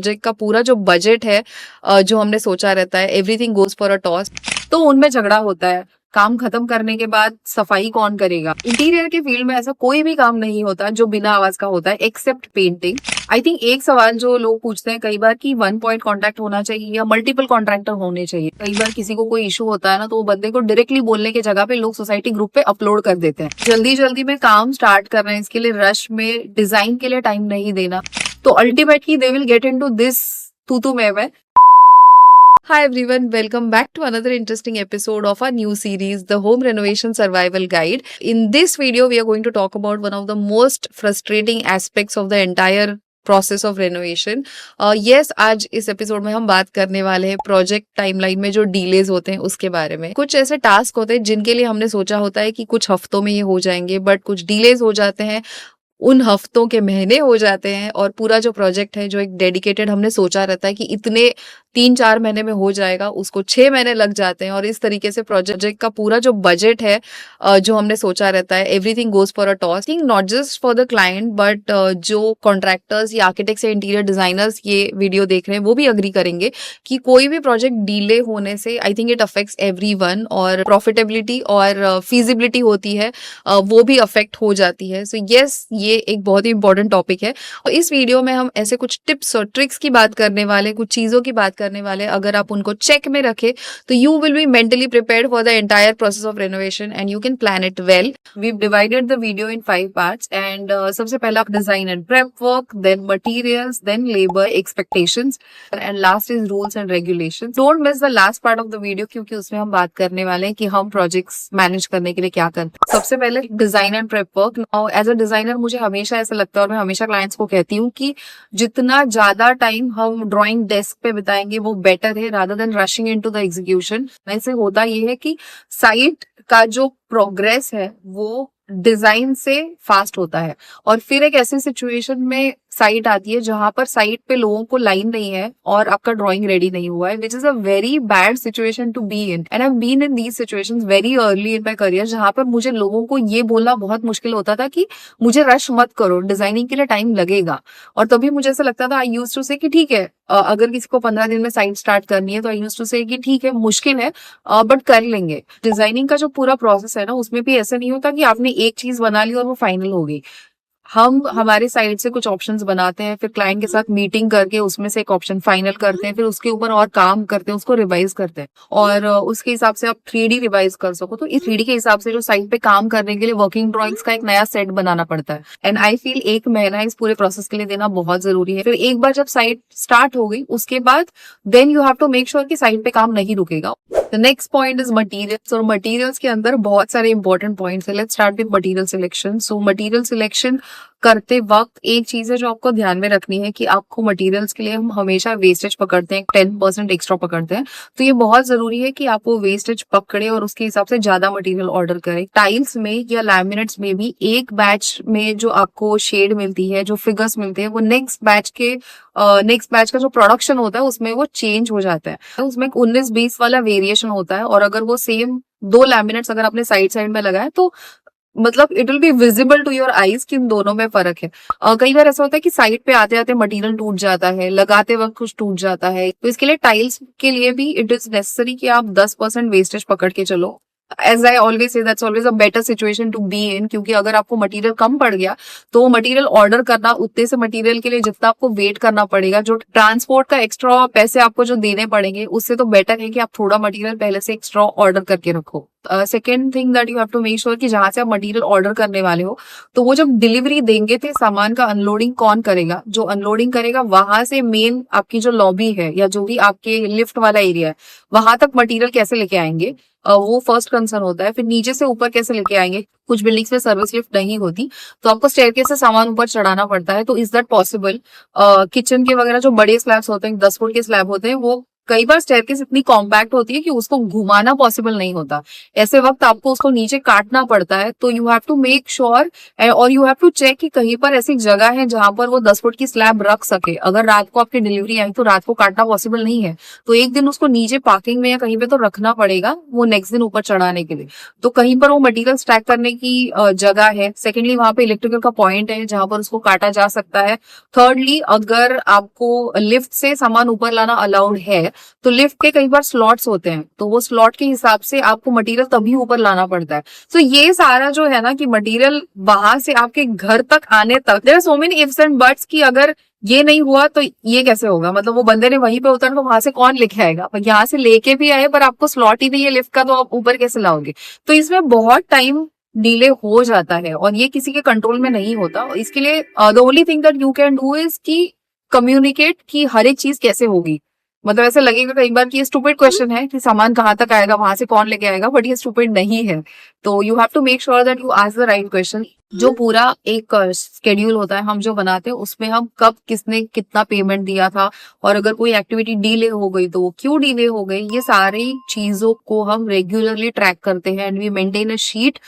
Project का पूरा जो बजट है जो हमने सोचा रहता है, everything goes for a toss. तो उनमें झगड़ा होता है। काम खत्म करने के बाद सफाई कौन करेगा? इंटीरियर के फील्ड में ऐसा कोई भी काम नहीं होता जो बिना आवाज का होता है एक्सेप्ट पेंटिंग। आई थिंक एक सवाल जो लोग पूछते हैं कई बार कि वन पॉइंट कॉन्ट्रैक्ट होना चाहिए या मल्टीपल कॉन्ट्रैक्टर होने चाहिए। कई बार किसी को कोई इशू होता है ना, तो वो बंदे को डायरेक्टली बोलने की जगह पे लोग सोसाइटी ग्रुप पे अपलोड कर देते हैं। जल्दी जल्दी में काम स्टार्ट कर रहे हैं, इसके लिए रश में डिजाइन के लिए टाइम नहीं देना, तो ultimately they will get into this तू मैं। Hi everyone, welcome back to another interesting episode of our new series, The Home Renovation Survival Guide. In this video, we are going to talk about one of the most frustrating aspects of the entire process of renovation. Yes, आज इस episode में हम बात करने वाले हैं project timeline में जो डीलेज होते हैं उसके बारे में। कुछ ऐसे टास्क होते हैं जिनके लिए हमने सोचा होता है कि कुछ हफ्तों में ये हो जाएंगे, बट कुछ डीलेज हो जाते हैं, उन हफ्तों के महीने हो जाते हैं, और पूरा जो प्रोजेक्ट है जो एक डेडिकेटेड हमने सोचा रहता है कि इतने 3-4 महीने में हो जाएगा, उसको 6 महीने लग जाते हैं। और इस तरीके से प्रोजेक्ट का पूरा जो बजट है जो हमने सोचा रहता है, everything goes for a toss. Not just for the client but जो कॉन्ट्रैक्टर्स या आर्किटेक्ट्स या इंटीरियर डिजाइनर्स ये वीडियो देख रहे हैं वो भी अग्री करेंगे कि कोई भी प्रोजेक्ट डिले होने से I think it affects everyone, और प्रॉफिटेबिलिटी और फीजिबिलिटी होती है वो भी अफेक्ट हो जाती है। सो यस, ये एक बहुत ही इंपॉर्टेंट टॉपिक है और इस वीडियो में हम ऐसे कुछ टिप्स और ट्रिक्स की बात करने वाले, कुछ चीजों की बात करने वाले। अगर आप उनको चेक में रखें तो you will be mentally prepared for the entire process of renovation and you can plan it well. We divided the video in 5 parts and सबसे पहला design and prep work, then materials, then labour expectations and last is rules and regulations. Don't miss the last part of the video क्योंकि उसमें हम बात करने वाले हैं कि हम प्रोजेक्ट्स मैनेज करने के लिए क्या करते हैं। सबसे पहले design and prep work. As a designer मुझे हमेशा ऐसा लगता है और मैं हमेशा क्लाइंट्स को कहती हूँ कि जितना ज्यादा टाइम हम ड्राइंग डेस्क पे बिताएंगे वो बेटर है rather than rushing into the execution. ऐसे होता ये है कि साइट का जो प्रोग्रेस है वो डिजाइन से फास्ट होता है, और फिर एक ऐसी सिचुएशन में साइट आती है जहां पर साइट पे लोगों को लाइन नहीं है और आपका ड्राइंग रेडी नहीं हुआ है, which is a very bad situation to be in. And I have been in these situations very early in my career, जहां पर मुझे लोगों को ये बोलना बहुत मुश्किल होता था कि मुझे रश मत करो, डिजाइनिंग के लिए टाइम लगेगा। और तभी मुझे ऐसा लगता था, आई यूज्ड टू से कि ठीक है, अगर किसी को 15 दिन में साइट स्टार्ट करनी है तो आई यूज्ड टू से कि ठीक है, मुश्किल है बट कर लेंगे। डिजाइनिंग का जो पूरा प्रोसेस है ना, उसमें भी ऐसा नहीं होता कि आपने एक चीज बना ली और वो फाइनल हो गई। हम हमारे साइड से कुछ ऑप्शंस बनाते हैं, फिर क्लाइंट के साथ मीटिंग करके उसमें से एक ऑप्शन फाइनल करते हैं, फिर उसके ऊपर और काम करते हैं, उसको रिवाइज करते हैं, और उसके हिसाब से आप 3D रिवाइज कर सको। तो इस 3D के हिसाब से जो साइट पे काम करने के लिए वर्किंग ड्रॉइंग्स का एक नया सेट बनाना पड़ता है। एंड आई फील 1 महीना इस पूरे प्रोसेस के लिए देना बहुत जरूरी है। फिर एक बार जब साइट स्टार्ट हो गई उसके बाद then you have to make sure कि साइट पे काम नहीं रुकेगा। The next point is materials, और मटीरियल्स के अंदर बहुत सारे इंपॉर्टेंट पॉइंट्स है। Let's start with material selection. So material selection करते वक्त एक चीज है जो आपको ध्यान में रखनी है कि आपको मटेरियल्स के लिए हम हमेशा वेस्टेज पकड़ते हैं, 10% एक्स्ट्रा पकड़ते हैं। तो ये बहुत जरूरी है कि आप वो वेस्टेज पकड़े और उसके हिसाब से ज्यादा मटेरियल ऑर्डर करें। टाइल्स में या लैमिनेट्स में भी एक बैच में जो आपको शेड मिलती है, जो फिगर्स मिलते हैं, वो नेक्स्ट बैच का जो प्रोडक्शन होता है उसमें वो चेंज हो जाता है। उसमें 19-20 वाला वेरिएशन होता है, और अगर वो सेम 2 लैमिनेट्स अगर आपने साइड साइड में लगाए तो मतलब it will be visible to your eyes कि इन दोनों में फर्क है। कई बार ऐसा होता है कि साइड पे आते आते मटेरियल टूट जाता है, लगाते वक्त कुछ टूट जाता है, तो इसके लिए टाइल्स के लिए भी इट इज नेसेसरी कि आप 10% वेस्टेज पकड़ के चलो। As I always say that's always a better situation to be in, क्योंकि अगर आपको मटेरियल कम पड़ गया तो मटेरियल ऑर्डर करना, उतने से मटेरियल के लिए जितना आपको वेट करना पड़ेगा, जो ट्रांसपोर्ट का एक्स्ट्रा पैसे आपको जो देने पड़ेंगे, उससे तो बेटर है कि आप थोड़ा मटेरियल पहले से एक्स्ट्रा ऑर्डर करके रखो। Second thing that you have to make sure कि जहां से आप मटेरियल ऑर्डर करने वाले हो तो वो जब डिलीवरी देंगे थे सामान का अनलोडिंग कौन करेगा? जो अनलोडिंग करेगा वहां से मेन आपकी जो लॉबी है या जो भी आपके लिफ्ट वाला एरिया है वहां तक मटेरियल कैसे लेके आएंगे, वो फर्स्ट कंसर्न होता है। फिर नीचे से ऊपर कैसे लेके आएंगे? कुछ बिल्डिंग्स में सर्विस लिफ्ट नहीं होती तो आपको स्टेयरकेस से सामान ऊपर चढ़ाना पड़ता है। तो इज दैट पॉसिबल? किचन के वगैरह जो बड़े स्लैब्स होते हैं, 10 फुट के स्लैब होते हैं, वो कई बार स्टेयरकेस इतनी कॉम्पैक्ट होती है कि उसको घुमाना पॉसिबल नहीं होता। ऐसे वक्त आपको उसको नीचे काटना पड़ता है। तो you have to make sure और यू हैव टू चेक कि कहीं पर ऐसी जगह है जहां पर वो 10 फुट की स्लैब रख सके। अगर रात को आपकी डिलीवरी आई तो रात को काटना पॉसिबल नहीं है, तो एक दिन उसको नीचे पार्किंग में या कहीं पे तो रखना पड़ेगा वो नेक्स्ट दिन ऊपर चढ़ाने के लिए। तो कहीं पर वो मटेरियल स्टैक करने की जगह है। सेकेंडली वहां पे इलेक्ट्रिकल का पॉइंट है जहां पर उसको काटा जा सकता है। थर्डली, अगर आपको लिफ्ट से सामान ऊपर लाना अलाउड है तो लिफ्ट के कई बार स्लॉट्स होते हैं, तो वो स्लॉट के हिसाब से आपको मटेरियल तभी ऊपर लाना पड़ता है। तो ये सारा जो है ना कि मटेरियल वहां से आपके घर तक आने तक there are so many ifs and buts कि अगर ये नहीं हुआ तो ये कैसे होगा, मतलब वो बंदे ने वहीं पे उतरना तो वहां से कौन लेके आएगा, यहाँ से लेके भी आए पर आपको स्लॉट ही नहीं है लिफ्ट का तो आप ऊपर कैसे लाओगे। तो इसमें बहुत टाइम डिले हो जाता है और ये किसी के कंट्रोल में नहीं होता। इसके लिए the only thing that you can do is कि कम्युनिकेट कि हर एक चीज कैसे होगी। मतलब ऐसे लगेगा कई बार कि ये स्टूपिड क्वेश्चन है कि सामान कहाँ तक आएगा, वहां से कौन लेके आएगा, बट ये स्टूपिड नहीं है। तो you have to make sure that you ask the right question. जो पूरा एक स्केड्यूल होता है हम जो बनाते हैं उसमें हम कब किसने कितना पेमेंट दिया था और अगर कोई एक्टिविटी डिले हो गई तो वो क्यों डिले हो गई, ये सारी चीजों को हम रेगुलरली ट्रैक करते हैं and we maintain a sheet.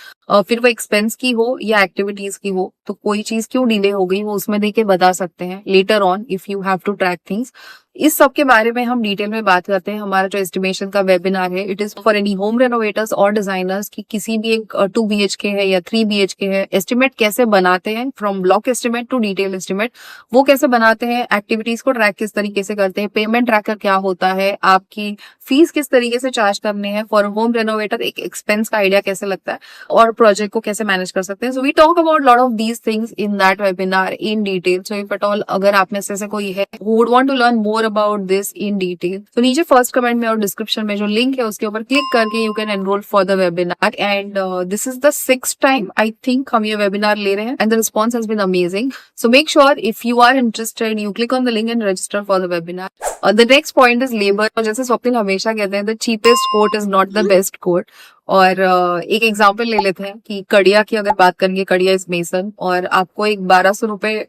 फिर वो एक्सपेंस की हो या एक्टिविटीज की हो, तो कोई चीज क्यों डिले हो गई वो उसमें देख के बता सकते हैं later on if you have to track things. इस सब के बारे में हम डिटेल में बात करते हैं। हमारा जो एस्टिमेशन का वेबिनार है it is for any home renovators और डिजाइनर्स की किसी भी एक 2 BHK है या 3 BHK है, एस्टिमेट कैसे बनाते हैं from block estimate to detail estimate, वो कैसे बनाते हैं, एक्टिविटीज को ट्रैक किस तरीके से करते हैं, पेमेंट ट्रैकर क्या होता है, आपकी फीस किस तरीके से चार्ज करने हैं फॉर होम रेनोवेटर, एक एक्सपेंस का आइडिया कैसे लगता है और प्रोजेक्ट को कैसे मैनेज कर सकते हैं। So we talk about lot of these things in that webinar in detail. So if at all अगर आप में से कोई है who would want to learn more about this in detail, तो नीचे फर्स्ट कमेंट में और डिस्क्रिप्शन में जो लिंक है उसके ऊपर क्लिक करके you can enrol for the webinar. And this is the 6th time I think हम ये वेबिनार ले रहे हैं and the response has been amazing. So make sure if you are interested you click on the link and register for the webinar. The next point is labour. जैसे स्वप्निल हमेशा कहते हैं the cheapest quote is not the best quote. और एक example ले लेते हैं कि कड़िया की अगर बात करेंगे, कड़िया इज मेसन और आपको एक 1200 रुपए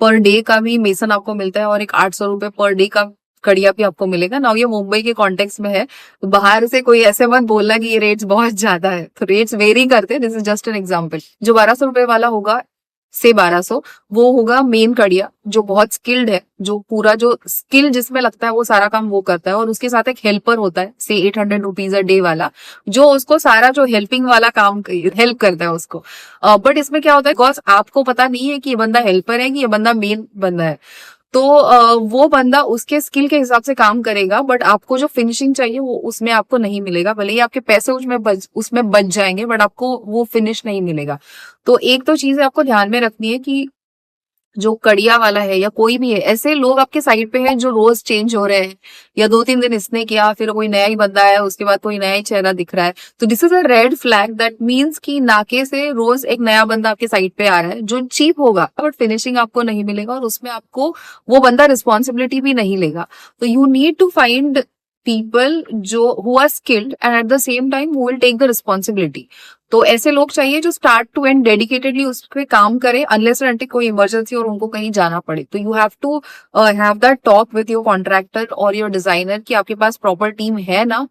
पर डे का भी मेसन आपको मिलता है और एक 800 रुपए पर डे का कड़िया भी आपको मिलेगा ना। ये मुंबई के कॉन्टेक्स्ट में है, तो बाहर से कोई ऐसे मत बोलना कि ये रेट्स बहुत ज्यादा है, तो रेट्स वेरी करते हैं। This is just an example. जो 1200 रुपए वाला होगा से 1200 वो होगा मेन कड़िया जो बहुत स्किल्ड है, जो पूरा जो स्किल जिसमें लगता है वो सारा काम वो करता है और उसके साथ एक हेल्पर होता है से 800 रुपीज अ डे वाला जो उसको सारा जो हेल्पिंग वाला काम हेल्प करता है उसको। बट इसमें क्या होता है बिकॉज आपको पता नहीं है कि ये बंदा हेल्पर है कि ये बंदा मेन बंदा है, तो वो बंदा उसके स्किल के हिसाब से काम करेगा बट आपको जो फिनिशिंग चाहिए वो उसमें आपको नहीं मिलेगा। भले ही आपके पैसे उसमें बच जाएंगे बट आपको वो फिनिश नहीं मिलेगा। तो एक तो चीज आपको ध्यान में रखनी है कि जो कड़िया वाला है या कोई भी है, ऐसे लोग आपके साइड पे हैं जो रोज चेंज हो रहे हैं या 2-3 दिन इसने किया फिर कोई नया ही बंदा है उसके बाद कोई नया ही चेहरा दिख रहा है, तो this is a red flag. That means कि नाके से रोज एक नया बंदा आपके साइड पे आ रहा है जो चीप होगा बट फिनिशिंग आपको नहीं मिलेगा और उसमें आपको वो बंदा रिस्पॉन्सिबिलिटी भी नहीं लेगा। तो you need to find people जो who are skilled and at the same time who will take the responsibility. तो ऐसे लोग चाहिए जो स्टार्ट टू एंड डेडिकेटेडली उस पर काम करे अनलेस एंड अनटिल कोई इमरजेंसी और उनको कहीं जाना पड़े। तो you have to have that talk with your contractor और योर डिजाइनर कि आपके पास प्रॉपर टीम है ना,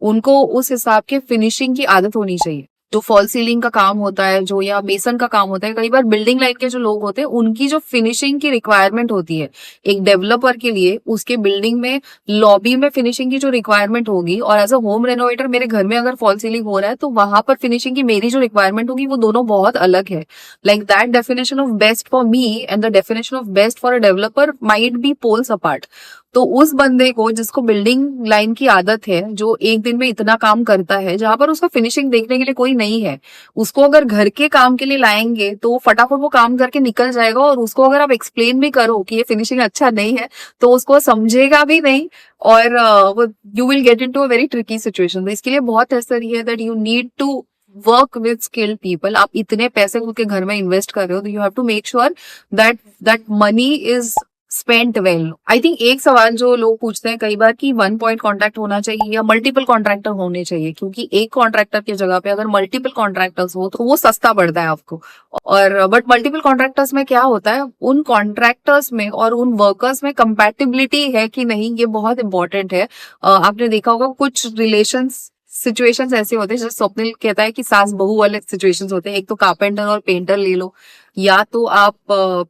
उनको उस हिसाब के फिनिशिंग की आदत होनी चाहिए। जो फॉल सीलिंग का काम होता है जो या मेसन का काम होता है, कई बार बिल्डिंग लाइन के जो लोग होते हैं उनकी जो फिनिशिंग की रिक्वायरमेंट होती है एक डेवलपर के लिए, उसके बिल्डिंग में लॉबी में फिनिशिंग की जो रिक्वायरमेंट होगी और एज अ होम रेनोवेटर मेरे घर में अगर फॉल सीलिंग हो रहा है तो वहां पर फिनिशिंग की मेरी जो रिक्वायरमेंट होगी वो दोनों बहुत अलग है। Like that definition of best for me and the definition of best for a developer might be poles apart. तो उस बंदे को जिसको बिल्डिंग लाइन की आदत है, जो एक दिन में इतना काम करता है जहां पर उसका फिनिशिंग देखने के लिए कोई नहीं है, उसको अगर घर के काम के लिए लाएंगे तो फटाफट वो काम करके निकल जाएगा और उसको अगर आप एक्सप्लेन भी करो कि ये फिनिशिंग अच्छा नहीं है तो उसको समझेगा भी नहीं और वो you will get into a very tricky situation. तो इसके लिए बहुत नेसेसरी है that you need to work with skilled people. आप इतने पैसे खुद के घर में इन्वेस्ट कर रहे हो तो you have to make sure that money is spent well. I think एक सवाल जो लोग पूछते हैं कई बार कि वन पॉइंट कॉन्ट्रैक्ट होना चाहिए या मल्टीपल कॉन्ट्रैक्टर होने चाहिए, क्योंकि एक कॉन्ट्रैक्टर की जगह पे अगर मल्टीपल कॉन्ट्रैक्टर्स हो तो वो सस्ता पड़ता है आपको। और बट मल्टीपल कॉन्ट्रैक्टर्स में क्या होता है, उन कॉन्ट्रैक्टर्स में और उन वर्कर्स में कंपैटिबिलिटी है कि नहीं, ये बहुत इंपॉर्टेंट है। आपने देखा होगा कुछ रिलेशंस सिचुएशंस ऐसे होते हैं, जैसे स्वप्निल कहता है कि सास बहू वाले सिचुएशंस होते हैं। एक तो कारपेंटर और पेंटर ले लो, या तो आप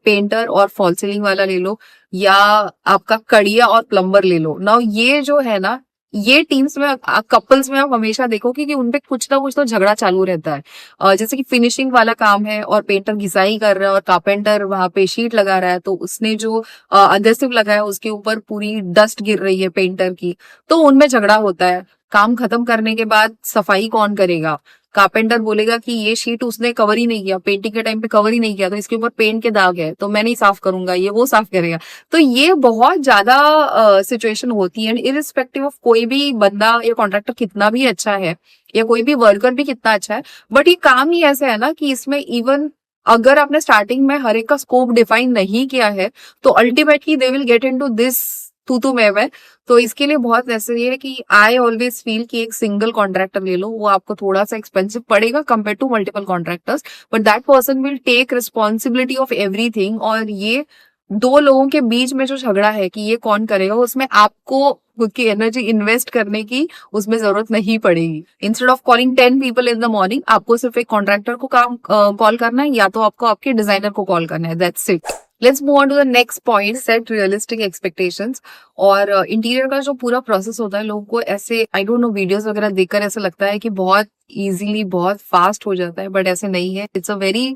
पेंटर और फॉल सीलिंग वाला ले लो, या आपका कड़िया और प्लम्बर ले लो ना। ये जो है ना, ये टीम्स में कपल्स में आप हमेशा देखोगे कि उनपे कुछ ना कुछ तो झगड़ा चालू रहता है। जैसे कि फिनिशिंग वाला काम है और पेंटर घिसाई कर रहा है और कारपेंटर वहां पे शीट लगा रहा है, तो उसने जो अधेसिव लगाया उसके ऊपर पूरी डस्ट गिर रही है पेंटर की, तो उनमें झगड़ा होता है। काम खत्म करने के बाद सफाई कौन करेगा? कारपेंटर बोलेगा कि ये शीट उसने कवर ही नहीं किया, पेंटिंग के टाइम पे कवर ही नहीं किया, तो इसके ऊपर पेंट के दाग है, तो मैं नहीं साफ करूंगा, ये वो साफ करेगा। तो ये बहुत ज्यादा सिचुएशन होती है, इरिस्पेक्टिव ऑफ कोई भी बंदा या कॉन्ट्रैक्टर कितना भी अच्छा है या कोई भी वर्कर भी कितना अच्छा है, बट ये काम ही ऐसा है ना कि इसमें इवन अगर आपने स्टार्टिंग में हर एक का स्कोप डिफाइन नहीं किया है, तो ultimately they will get into this तू मैं। तो इसके लिए बहुत नेसेसरी है कि आई ऑलवेज फील कि एक सिंगल कॉन्ट्रैक्टर ले लो। वो आपको थोड़ा सा एक्सपेंसिव पड़ेगा compare to multiple contractors, but that person will take responsibility of everything. और ये दो लोगों के बीच में जो झगड़ा है कि ये कौन करेगा, उसमें आपको खुद की एनर्जी इन्वेस्ट करने की उसमें जरूरत नहीं पड़ेगी। Instead of calling 10 people in the morning, आपको सिर्फ एक कॉन्ट्रैक्टर को काम कॉल करना है, या तो आपको आपके डिजाइनर को कॉल करना है। That's it. Let's move on to the next point, set realistic expectations. और इंटीरियर का जो पूरा प्रोसेस होता है, लोगों को ऐसे आई डोंट नो वीडियोस वगैरह देखकर ऐसा लगता है कि बहुत इजीली बहुत फास्ट हो जाता है, बट ऐसे नहीं है। It's a very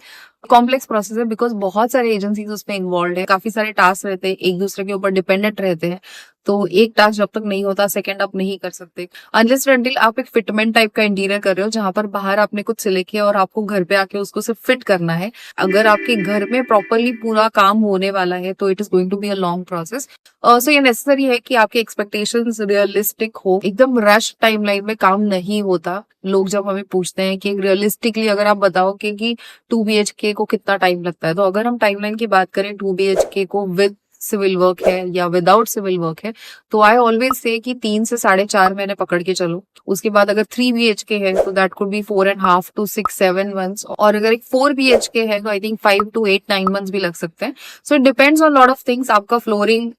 complex process है, बिकॉज बहुत सारे एजेंसीज उसमें इन्वॉल्व है, काफी सारे टास्क रहते हैं, एक दूसरे के ऊपर डिपेंडेंट रहते हैं। तो एक टास्क जब तक नहीं होता सेकंड आप नहीं कर सकते, अनलेस अनटिल आप एक फिटमेंट टाइप का इंटीरियर कर रहे हो, जहां पर बाहर आपने कुछ सिलेक्ट किया और आपको घर पे आके उसको सिर्फ फिट करना है। अगर आपके घर में प्रॉपरली पूरा काम होने वाला है तो it is going to be a long process. So ये नेसेसरी है कि आपके एक्सपेक्टेशंस रियलिस्टिक हो। एकदम रश टाइमलाइन में काम नहीं होता। लोग जब हमें पूछते हैं कि रियलिस्टिकली अगर आप बताओ कि 2 BHK को कितना टाइम लगता है, तो अगर हम टाइमलाइन की बात करें 2 BHK को विद सिविल वर्क है या विदाउट सिविल वर्क है, तो आई ऑलवेज से कि 3 से 4.5 महीने पकड़ के चलो। उसके बाद अगर 3 BHK है तो that could be 4.5 to 6-7 months, और अगर एक 4 BHK है तो आई थिंक 5 to 8-9 months भी लग सकते हैं। So it depends on lot of things. आपका फ्लोरिंग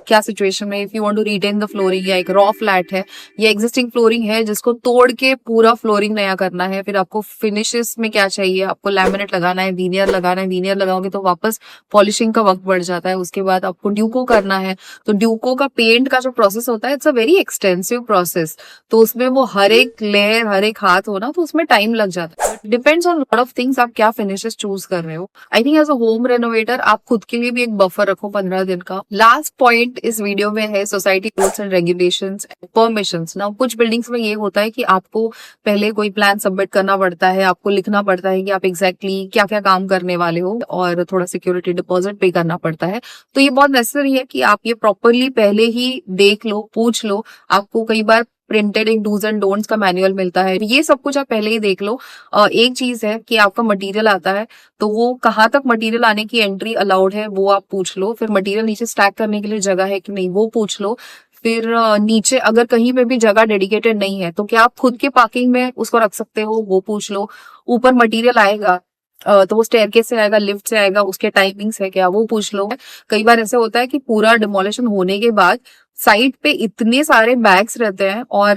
क्या सिचुएशन में, if you want to retain the flooring, या एक रॉ फ्लैट है या एग्जिस्टिंग फ्लोरिंग है जिसको तोड़ के पूरा फ्लोरिंग नया करना है, फिर आपको फिनिशेस में क्या चाहिए, आपको लैमिनेट लगाना है, वीनियर लगाना है, वीनियर लगाओगे तो वापस पॉलिशिंग का वक्त बढ़ जाता है। उसके बाद आपको ड्यूको करना है, तो ड्यूको का पेंट का जो प्रोसेस होता है it's a very extensive process, तो उसमें वो हर एक लेयर हर एक हाथ होना, तो उसमें टाइम लग जाता है। Depends on lot of things आप क्या फिनिशेस चूज कर रहे हो। I think as a home renovator आप खुद के लिए भी एक बफर रखो 15 दिन का। लास्ट पॉइंट इस वीडियो में है society rules and regulations and permissions. ना कुछ बिल्डिंग्स में ये होता है कि आपको पहले कोई प्लान सबमिट करना पड़ता है, आपको लिखना पड़ता है कि आप एग्जैक्टली क्या क्या काम करने वाले हो, और थोड़ा सिक्योरिटी डिपॉजिट पे करना पड़ता है। तो ये बहुत नेसेसरी है कि आप ये प्रॉपरली पहले ही देख लो, पूछ लो। आपको कई बार प्रिंटेड एक डूज एंड डोंट्स का मैनुअल मिलता है, ये सब कुछ आप पहले ही देख लो। एक चीज है कि आपका मटेरियल आता है तो वो कहाँ तक मटेरियल आने की एंट्री अलाउड है वो आप पूछ लो। फिर मटेरियल नीचे स्टैक करने के लिए जगह है कि नहीं वो पूछ लो। फिर नीचे अगर कहीं पे भी जगह डेडिकेटेड नहीं है तो क्या आप खुद के पार्किंग में उसको रख सकते हो वो पूछ लो। ऊपर मटेरियल आएगा तो वो स्टेयरकेस से आएगा, लिफ्ट से आएगा, उसके टाइमिंग्स है क्या वो पूछ लो। कई बार ऐसे होता है कि पूरा डिमोलिशन होने के बाद साइट पे इतने सारे बैग्स रहते हैं, और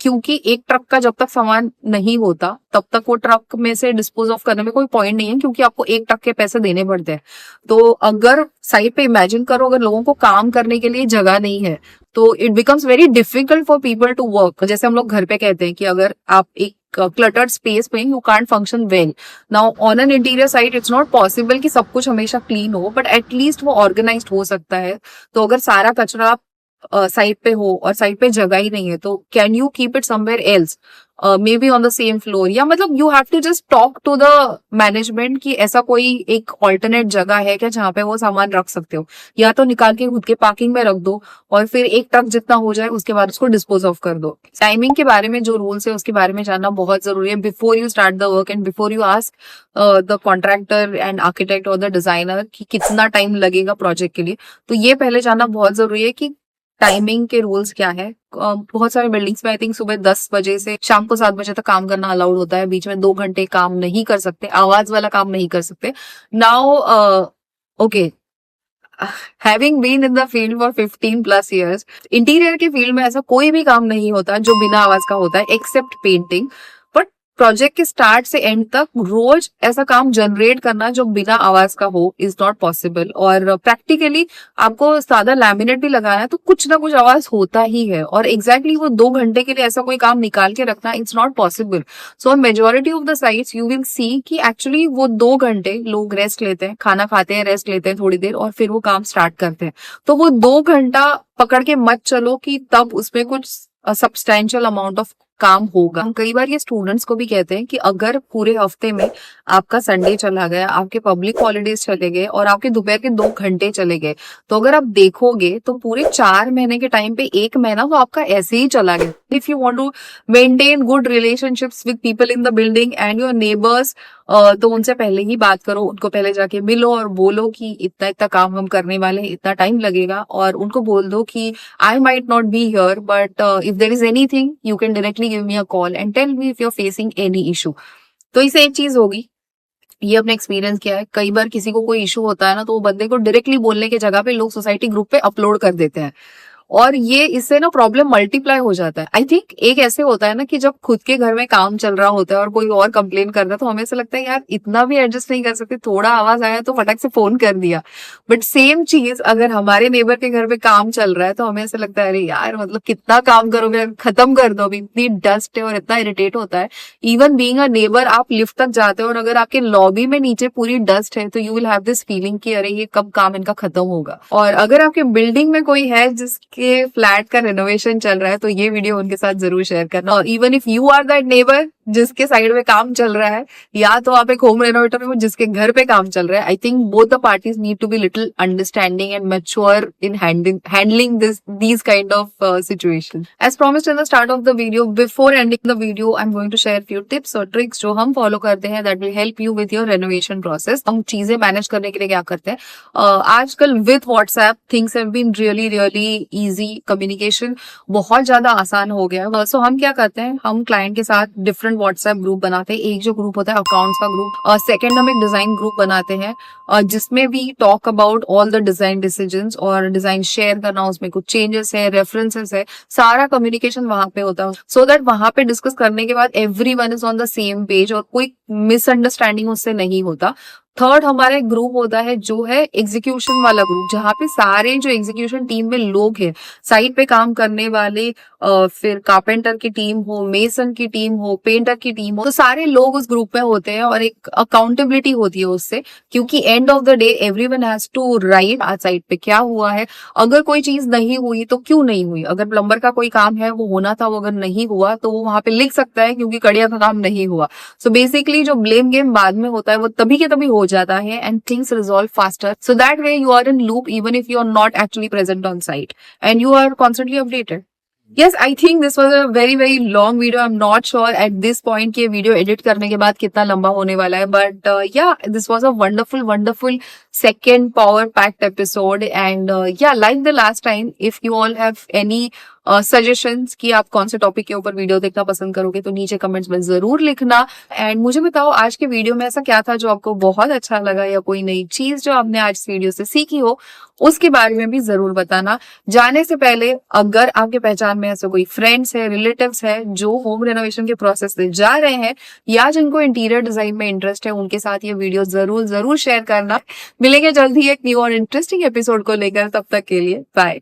क्योंकि एक ट्रक का जब तक सामान नहीं होता तब तक वो ट्रक में से डिस्पोज ऑफ करने में कोई पॉइंट नहीं है, क्योंकि आपको एक ट्रक के पैसे देने पड़ते हैं। तो अगर साइट पे इमेजिन करो अगर लोगों को काम करने के लिए जगह नहीं है तो it becomes very difficult for people to work. जैसे हम लोग घर पे कहते हैं कि अगर आप एक क्लटर्ड स्पेस में you can't function well. Now on an interior site it's not possible कि सब कुछ हमेशा क्लीन हो, बट एटलीस्ट वो ऑर्गेनाइज्ड हो सकता है। तो अगर सारा कचरा साइट पे हो और साइट पे जगह ही नहीं है, तो can you keep it somewhere else, maybe on the same floor, या मतलब you have to just talk to the management कि ऐसा कोई एक ऑल्टरनेट जगह है क्या जहाँ पे वो सामान रख सकते हो, या तो निकाल के खुद के पार्किंग में रख दो और फिर एक ट्रक जितना हो जाए उसके बाद उसको डिस्पोज ऑफ कर दो। टाइमिंग के बारे में जो रूल्स है उसके बारे में जानना बहुत जरूरी है before you start the work and before you ask the contractor and architect और द डिजाइनर कि कितना टाइम लगेगा प्रोजेक्ट के लिए। तो ये पहले जानना बहुत जरूरी है कि टाइमिंग के रूल्स क्या है। बहुत सारे बिल्डिंग्स में आई थिंक सुबह 10 बजे से शाम को 7 बजे तक काम करना अलाउड होता है, बीच में 2 घंटे काम नहीं कर सकते, आवाज वाला काम नहीं कर सकते। Now okay, having been in the field for 15+ years, interior के फील्ड में ऐसा कोई भी काम नहीं होता जो बिना आवाज का होता है एक्सेप्ट पेंटिंग। बट प्रोजेक्ट के स्टार्ट से एंड तक रोज ऐसा काम जनरेट करना जो बिना आवाज का हो इज नॉट पॉसिबल। और प्रैक्टिकली आपको सादा लैमिनेट भी लगाना है तो कुछ ना कुछ आवाज होता ही है, और एग्जैक्टली वो 2 घंटे के लिए ऐसा कोई काम निकाल के रखना it's not possible. So majority of the sites you will see कि एक्चुअली वो 2 घंटे लोग रेस्ट लेते हैं, खाना खाते हैं, रेस्ट लेते हैं थोड़ी देर और फिर वो काम स्टार्ट करते हैं। तो वो 2 घंटा पकड़ के मत चलो कि तब उसमें कुछ सब्सटैंशियल अमाउंट ऑफ काम होगा। हम कई बार ये स्टूडेंट्स को भी कहते हैं कि अगर पूरे हफ्ते में आपका संडे चला गया, आपके पब्लिक हॉलीडेज चले गए और आपके दोपहर के 2 घंटे चले गए, तो अगर आप देखोगे तो पूरे 4 महीने के टाइम पे 1 महीना वो आपका ऐसे ही चला गया। If you want to maintain good relationships with people in the building and your neighbours, तो उनसे पहले ही बात करो, उनको पहले जाके मिलो और बोलो कि इतना इतना काम हम करने वाले हैं, इतना टाइम लगेगा, और उनको बोल दो कि I might not be here but if there is anything you can directly give me a call and tell me if you are facing any issue. तो इससे एक चीज होगी, ये अपने एक्सपीरियंस किया है, कई बार किसी को कोई इशू होता है ना तो वो बंदे को डायरेक्टली बोलने की जगह पे लोग सोसाइटी ग्रुप पे अपलोड कर देते हैं, और ये इससे ना प्रॉब्लम मल्टीप्लाई हो जाता है। आई थिंक एक ऐसे होता है ना कि जब खुद के घर में काम चल रहा होता है और कोई और कंप्लेन कर रहा है तो हमें ऐसा लगता है यार इतना भी एडजस्ट नहीं कर सकते, थोड़ा आवाज आया तो फटक से फोन कर दिया। बट सेम चीज अगर हमारे नेबर के घर पे काम चल रहा है तो हमें ऐसा लगता है अरे यार मतलब कितना काम करोगे, खत्म कर दो, अभी इतनी डस्ट है और इतना इरिटेट होता है। इवन बीइंग अ नेबर, आप लिफ्ट तक जाते हो और अगर आपके लॉबी में नीचे पूरी डस्ट है तो you will have this feeling कि अरे ये कब काम इनका खत्म होगा। और अगर आपके बिल्डिंग में कोई है जिसके फ्लैट का रेनोवेशन चल रहा है तो ये वीडियो उनके साथ जरूर शेयर करना। और even if you are that neighbour जिसके साइड में काम चल रहा है, या तो आप एक होम रेनोवेटर हो जिसके घर पे काम चल रहा है, I think both the parties need to be little understanding and mature in handling these kind of situations. As promised in the start of the video, before ending the video, I'm going to share few tips और tricks जो हम follow करते हैं that will help you with your renovation process. हम चीजें manage करने के लिए क्या करते हैं, आजकल with WhatsApp things have been really easy, communication बहुत ज्यादा आसान हो गया। सो हम क्या करते हैं, हम क्लाइंट के साथ डिफरेंट व्हाट्सएप ग्रुप बनाते हैं। एक जो ग्रुप होता है अकाउंट्स का ग्रुप, सेकंड हम एक डिजाइन ग्रुप बनाते हैं जिसमें भी talk about all the design decisions और डिजाइन शेयर करना, उसमें कुछ चेंजेस है, रेफरेंसेस है, सारा कम्युनिकेशन वहां पे होता है सो दैट वहां पे डिस्कस करने के बाद everyone is on the same page और कोई मिसअंडरस्टैंडिंग उससे नहीं होता। थर्ड हमारा एक ग्रुप होता है जो है एग्जीक्यूशन वाला ग्रुप, जहाँ पे सारे जो एग्जीक्यूशन टीम में लोग हैं, साइट पे काम करने वाले, फिर कारपेंटर की टीम हो, मेसन की टीम हो, पेंटर की टीम हो, तो सारे लोग उस ग्रुप में होते हैं और एक अकाउंटेबिलिटी होती है उससे, क्योंकि end of the day everyone has to write आज साइट पे क्या हुआ है, अगर कोई चीज नहीं हुई तो क्यों नहीं हुई, अगर प्लम्बर का कोई काम है वो होना था, वो अगर नहीं हुआ तो वो वहां पे लिख सकता है क्योंकि कड़िया का काम नहीं हुआ। सो बेसिकली जो ब्लेम गेम बाद में होता है वो तभी के तभी हो जाता है and things resolve faster, so that way you are in loop even if you are not actually present on site and you are constantly updated. Yes, I think this was a very long video. I'm not sure at this point कि ये video edit करने के बाद कितना लंबा होने वाला है, but yeah, this was a wonderful second power packed episode and yeah, like the last time, if you all have any suggestions कि आप कौन से टॉपिक के ऊपर वीडियो देखना पसंद करोगे तो नीचे कमेंट्स में जरूर लिखना। एंड मुझे बताओ आज के वीडियो में ऐसा क्या था जो आपको बहुत अच्छा लगा, या कोई नई चीज जो आपने आज इस वीडियो से सीखी हो उसके बारे में भी जरूर बताना। जाने से पहले अगर आपके पहचान में ऐसे कोई फ्रेंड्स है, रिलेटिव्स है जो होम रेनोवेशन के प्रोसेस से जा रहे हैं या जिनको इंटीरियर डिजाइन में इंटरेस्ट है, उनके साथ ये वीडियो जरूर शेयर करना। मिलेंगे जल्द ही एक न्यू और इंटरेस्टिंग एपिसोड को लेकर, तब तक के लिए बाय।